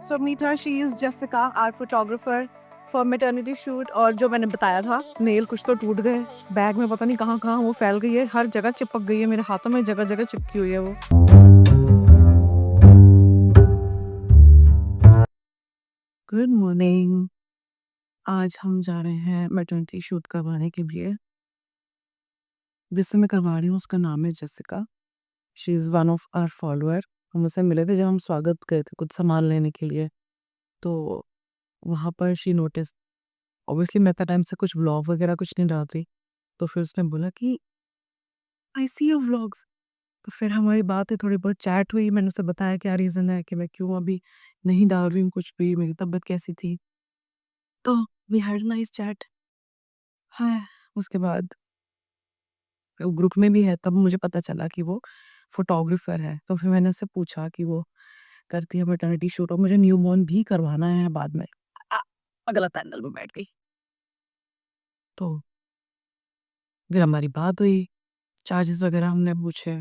So meet her, she is Jessica, our photographer for maternity shoot। और जो मैंने बताया था, नेल कुछ तो टूट गए, बैग में पता नहीं कहाँ कहाँ वो फैल गई है, हर जगह चिपक गई है, मेरे हाथों में जगह जगह चिपकी हुई है वो। Good morning. आज हम जा रहे हैं मैटरनिटी शूट करवाने के लिए, जिससे मैं करवा रही हूँ उसका नाम है Jessica. She is one of our follower. हम उससे मिले थे जब हम स्वागत गए थे कुछ सामान लेने के लिए, तो वहाँ पर शी नोटिस। ऑब्वियसली मैं इतना टाइम से कुछ व्लॉग वगैरह कुछ नहीं डालती, तो फिर उसने बोला कि आई सी योर व्लॉग्स। तो फिर हमारी बात है, थोड़ी बहुत चैट हुई, मैंने उसे बताया क्या रीज़न है कि मैं क्यों अभी नहीं डाल रही हूँ कुछ भी, मेरी तबीयत कैसी थी। तो वी हैड नाइस चैट। हाँ, उसके बाद वो ग्रुप में भी है, तब मुझे पता चला कि वो फोटोग्राफर है। तो फिर मैंने उससे पूछा कि वो करती है मैटरनिटी शूट और मुझे न्यूबॉर्न भी करवाना है बाद में। गलत एंगल में बैठ गई। तो फिर हमारी बात हुई, चार्जेस वगैरह हमने पूछे।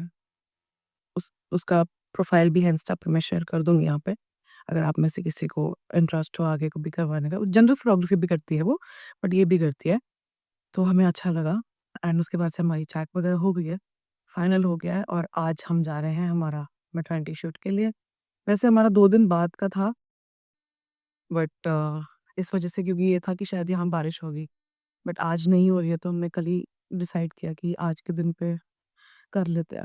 उसका प्रोफाइल भी है इंस्टा पे, मैं शेयर कर दूंगी यहाँ पे, अगर आप में से किसी को इंटरेस्ट हो आगे को भी करवाने का। जनरल फोटोग्राफी भी करती है वो, बट ये भी करती है, तो हमें अच्छा लगा। एंड उसके बाद से हमारी चैट वगैरह हो गई है, फाइनल हो गया है, और आज हम जा रहे हैं हमारा मैटरनिटी शूट के लिए। वैसे हमारा 2 दिन बाद का था, बट इस वजह से, क्योंकि ये था कि शायद यहाँ बारिश होगी, बट आज नहीं हो रही है, तो हमने कल ही डिसाइड किया कि आज के दिन पे कर लेते हैं।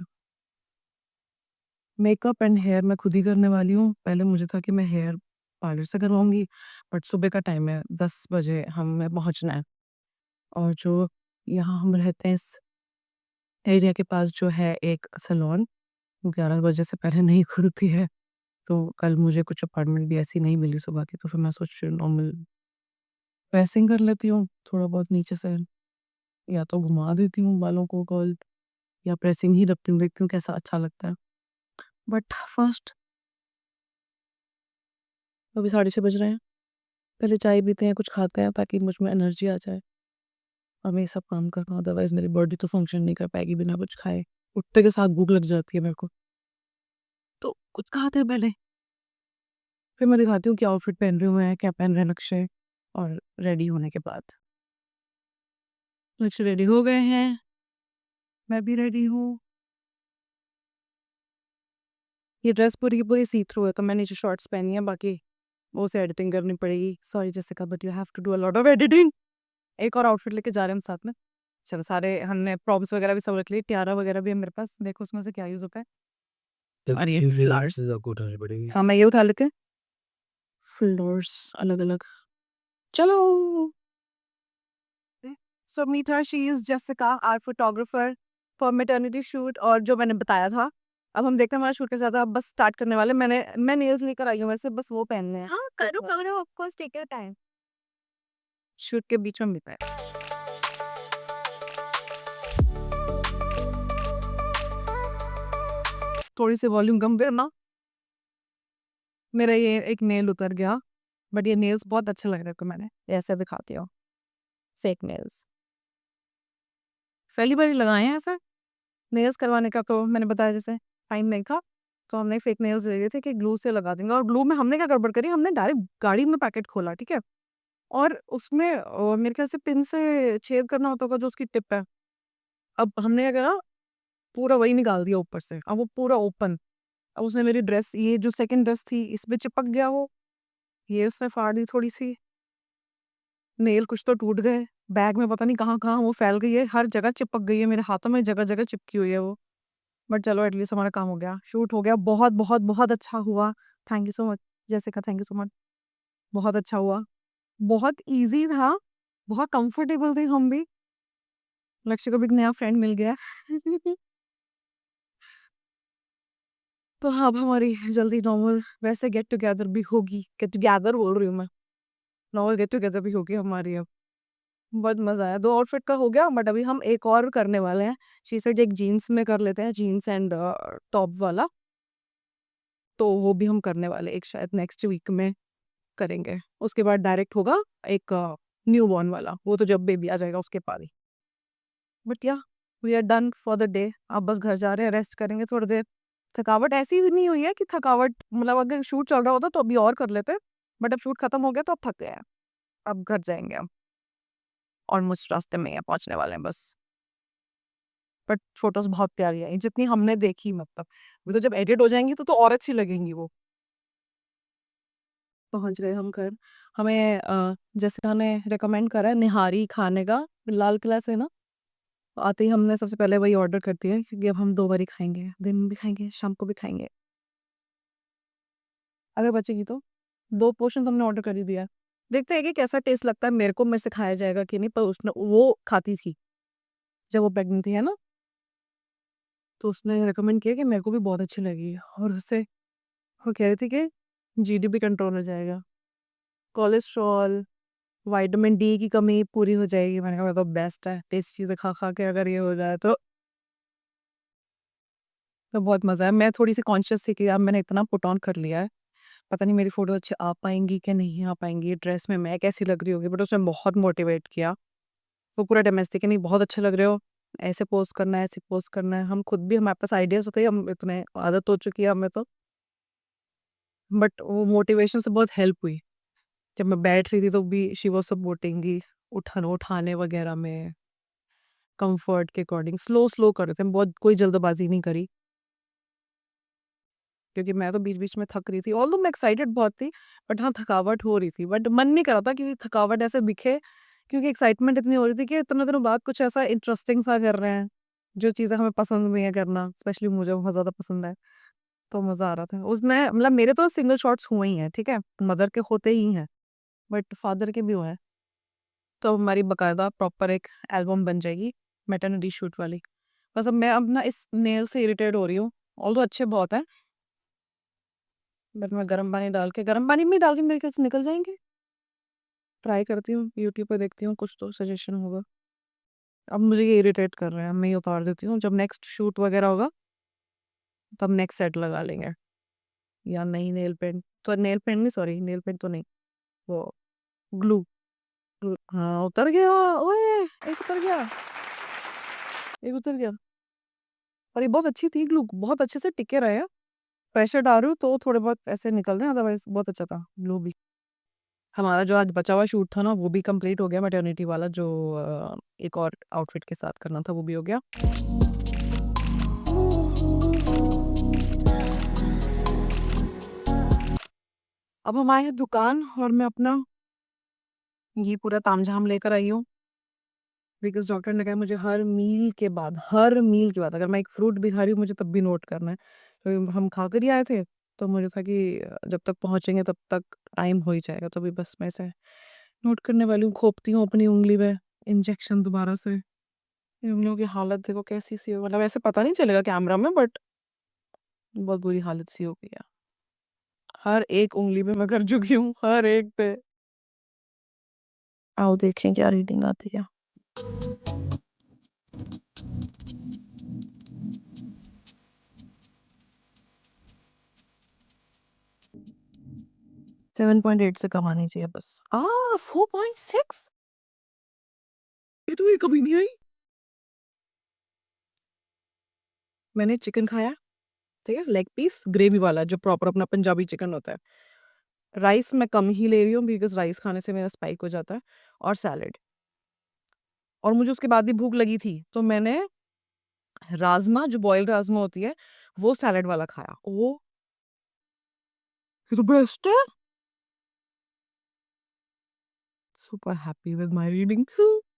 मेकअप एंड हेयर मैं खुद ही करने वाली हूँ। पहले मुझे था कि मैं हेयर पार्लर से करवाऊँगी, बट सुबह का टाइम है, 10 बजे हमें पहुँचना है, और जो यहाँ हम रहते हैं इस एरिया के पास जो है एक सैलून, वो 11 बजे से पहले नहीं खुलती है। तो कल मुझे कुछ अपॉइंटमेंट भी ऐसी नहीं मिली सुबह की, तो फिर मैं सोच रही हूँ नॉर्मल प्रेसिंग कर लेती हूँ, थोड़ा बहुत नीचे से, या तो घुमा देती हूँ बालों को कर्ल, या प्रेसिंग ही रखती हूँ, देखती हूँ कैसा अच्छा लगता है। बट फर्स्ट, अभी 6:30 बज रहे हैं, पहले चाय पीते हैं, कुछ खाते हैं, ताकि मुझ में एनर्जी आ जाए और मैं ये सब काम कर पाऊँ। अदरवाइज़ मेरी बॉडी तो फंक्शन नहीं कर पाएगी बिना कुछ खाए। उठते के साथ भूख लग जाती है मेरे को। तो कुछ खाते हैं पहले, फिर मैं दिखाती हूँ क्या आउटफिट पहन रही हूँ मैं, क्या पहन रहे हैं नक्शे। और रेडी होने के बाद नक्शे रेडी हो गए हैं, मैं भी रेडी हूँ। ये ड्रेस पूरी की पूरी सी थ्रू है, तो मैंने नीचे शॉर्ट्स पहनी है, बाकी वो से एडिटिंग करनी पड़ेगी। Sorry Jessica, but you have to do a lot of editing. एक और आउटफिट लेके जा रहे हैं हम साथ में। चलो, सारे हमने प्रॉम्प्ट्स वगैरह भी सब रख लिए, टियारा वगैरह भी है मेरे पास, देखो उसमें से क्या यूज होता है। और ये फ्लावर्स आपको उठाने पड़ेंगे। हाँ, मैं ये उठा लेते हैं, फ्लावर्स अलग अलग। चलो। So meet her, she is Jessica, our photographer for maternity shoot. और जो मैंने बताया था, अब हम देखते हैं हमारा शूट के साथ, अब बस स्टार्ट करने वाले। मैं नेल्स लेकर आई हूँ, वैसे बस वो पहनने हैं। हाँ, करो करो, of course, take your time. Shoot के बीच में मिलता है। थोड़ी सी वॉल्यूम कम करना, मेरा ये एक नेल उतर गया, बट ये नेल्स बहुत अच्छे लग रहे हैं, को मैंने ऐसे दिखाती हूँ, फेक नेल्स पहली बार ही लगाए हैं ऐसे। नेल्स करवाने का तो मैंने बताया जैसे टाइम नहीं था, तो हमने फेक नेल्स ले लिए थे कि ग्लू से लगा देंगे। और ग्लू में हमने क्या गड़बड़ करी, हमने डायरेक्ट गाड़ी में पैकेट खोला, ठीक है, और उसमें मेरे ख्याल से पिन से छेद करना होता होगा जो उसकी टिप है। अब हमने क्या करा, पूरा वही निकाल दिया ऊपर से, अब वो पूरा ओपन। अब उसने मेरी ड्रेस, ये जो सेकंड ड्रेस थी, इसमें चिपक गया वो, ये उसने फाड़ दी थोड़ी सी। नेल कुछ तो टूट गए, बैग में पता नहीं कहाँ कहाँ वो फैल गई है, हर जगह चिपक गई है, मेरे हाथों में जगह जगह चिपकी हुई है वो। बट चलो, एटलीस्ट हमारा काम हो गया, शूट हो गया, बहुत बहुत बहुत अच्छा हुआ। Thank you so much Jessica, thank you so much. बहुत अच्छा हुआ, बहुत इजी था, बहुत कंफर्टेबल थे हम भी। लक्ष्य को भी एक नया फ्रेंड मिल गया। तो हाँ, अब हमारी जल्दी नॉर्मल वैसे गेट टुगेदर भी होगी, गेट टुगेदर बोल रही हूँ मैं, नॉर्मल गेट टुगेदर भी होगी हमारी अब। बहुत मजा आया, 2 आउटफिट का हो गया, बट अभी हम एक और करने वाले हैं। शी सेड एक जीन्स में कर लेते हैं, जीन्स एंड टॉप वाला, तो वो भी हम करने वाले, एक शायद नेक्स्ट वीक में करेंगे। उसके बाद डायरेक्ट होगा एक न्यू बॉर्न वाला, वो तो जब बेबी आ जाएगा उसके बाद ही। But yeah, we are done for the day. अब बस घर जा रहे हैं, रेस्ट करेंगे थोड़ी देर, थकावट ऐसी नहीं हुई है कि थकावट मतलब अगर शूट चल रहा होता तो अभी और कर लेते, बट अब शूट खत्म हो गया तो अब थक गए हैं, अब घर जाएंगे हम, ऑलमोस्ट रास्ते में ही है, पहुंचने वाले हैं बस। बट फोटोज बहुत प्यारी आई जितनी हमने देखी, मतलब वो तो जब एडिट हो जाएंगी तो और अच्छी लगेंगी वो। पहुंच गए हम घर। हमें जैसे ने रिकमेंड करा है निहारी खाने का लाल किला से ना, आते ही हमने सबसे पहले वही ऑर्डर कर दिया है, क्योंकि अब हम 2 बार ही खाएंगे, दिन में भी खाएंगे शाम को भी खाएंगे अगर बचेगी तो। 2 पोर्शन हमने ऑर्डर कर ही दिया है। देखते हैं कि कैसा टेस्ट लगता है, मेरे से खाया जाएगा कि नहीं, पर उसने वो खाती थी जब वो प्रेग्नेंट थी है ना, तो उसने रिकमेंड किया कि मेरे को भी बहुत अच्छी लगी, और उससे वो कह रही थी कि जीडीपी कंट्रोल हो जाएगा, कोलेस्ट्रॉल, विटामिन डी की कमी पूरी हो जाएगी। मैंने कहा तो बेस्ट है, टेस्ट चीज़ें खा खा के अगर ये हो जाए तो बहुत मज़ा है। मैं थोड़ी सी कॉन्शियस थी कि यार मैंने इतना पुट ऑन कर लिया है, पता नहीं मेरी फोटो अच्छी आ पाएंगी कि नहीं आ पाएंगी, ड्रेस में मैं कैसी लग रही होगी, बट उसने बहुत मोटिवेट किया। वो पूरा डोमेस्टिक कि नहीं बहुत अच्छे लग रहे हो, ऐसे पोस्ट करना है, ऐसे पोस्ट करना है। हम खुद भी, हमारे पास आइडियाज होते हैं, हम इतने आदत हो चुकी है हमें तो, बट वो मोटिवेशन से बहुत हेल्प हुई। जब मैं बैठ रही थी तो भी शी वॉज सपोर्टिंग, उठाने वगैरह में, कंफर्ट के अकॉर्डिंग स्लो स्लो कर रहे थे हम, बहुत कोई जल्दबाजी नहीं करी, क्योंकि मैं तो बीच बीच में थक रही थी, ऑल्दो मैं एक्साइटेड बहुत थी, बट हाँ थकावट हो रही थी, बट मन नहीं कर रहा था क्योंकि थकावट ऐसे दिखे, क्योंकि एक्साइटमेंट इतनी हो रही थी कि इतने दिनों बाद कुछ ऐसा इंटरेस्टिंग सा कर रहे हैं, जो चीज़ें हमें पसंद भी है करना, स्पेशली मुझे बहुत ज़्यादा पसंद है, तो मज़ा आ रहा था। उसने मतलब मेरे तो सिंगल शॉट्स हुए ही हैं, ठीक है, मदर के होते ही हैं, बट फादर के भी हुए हैं, तो हमारी बकायदा प्रॉपर एक एल्बम बन जाएगी मैटरनिटी शूट वाली। बस अब मैं अपना इस नेल से इरिटेट हो रही हूँ, ऑल्दो अच्छे बहुत हैं, बट मैं गर्म पानी डाल के, गर्म पानी में डाल के मेरे ख्याल से निकल जाएंगे। ट्राई करती हूँ, यूट्यूब पे देखती हूँ, कुछ तो सजेशन होगा। अब मुझे ये इरिटेट कर रहे हैं, मैं ये उतार देती हूँ, जब नेक्स्ट शूट वगैरह होगा तब नेक्स्ट सेट लगा लेंगे, या नहीं नेल पेंट तो, नेल पेंट नहीं, सॉरी नेल पेंट तो नहीं, वो ग्लू, हाँ उतर गया, ओए एक उतर गया, एक उतर गया। और ये बहुत अच्छी थी ग्लू, बहुत अच्छे से टिके रहे हैं, प्रेशर डाल रही हूँ तो थोड़े बहुत ऐसे निकल रहे हैं, अदरवाइज बहुत अच्छा था ग्लू भी। हमारा जो आज बचा हुआ शूट था ना वो भी कंप्लीट हो गया, मैटरनिटी वाला जो एक और आउटफिट के साथ करना था वो भी हो गया। अब हम आए हैं दुकान, और मैं अपना ये पूरा तामझाम लेकर आई हूँ, बिकॉज डॉक्टर ने कहा मुझे हर मील के बाद अगर मैं एक फ्रूट भी खा रही हूँ मुझे तब भी नोट करना है। तो हम खा कर ही आए थे, तो मुझे था कि जब तक पहुँचेंगे तब तक टाइम हो ही जाएगा, तो भी बस मैं इसे नोट करने वाली हूँ, खोपती हूँ अपनी उंगली में इंजेक्शन दोबारा से। ये उंगलियों की हालत देखो कैसी सी हो, मतलब ऐसे पता नहीं चलेगा कैमरा में, बट बहुत बुरी हालत सी हो गई है, हर एक उंगली पे मैं कर चुकी हूँ, हर एक पे। आओ देखें क्या रीडिंग आती है। 7.8 से कम आनी चाहिए बस। 4.6, ये तो ये कभी नहीं आई। मैंने चिकन खाया, ठीक है, लेग पीस ग्रेवी वाला जो प्रॉपर अपना पंजाबी चिकन होता है। राइस मैं कम ही ले रही हूँ बिकॉज राइस खाने से मेरा स्पाइक हो जाता है, और सैलेड। और मुझे उसके बाद भी भूख लगी थी तो मैंने राजमा, जो बॉइल्ड राजमा होती है, वो सैलेड वाला खाया। ओ ये तो बेस्ट है, super happy with my reading.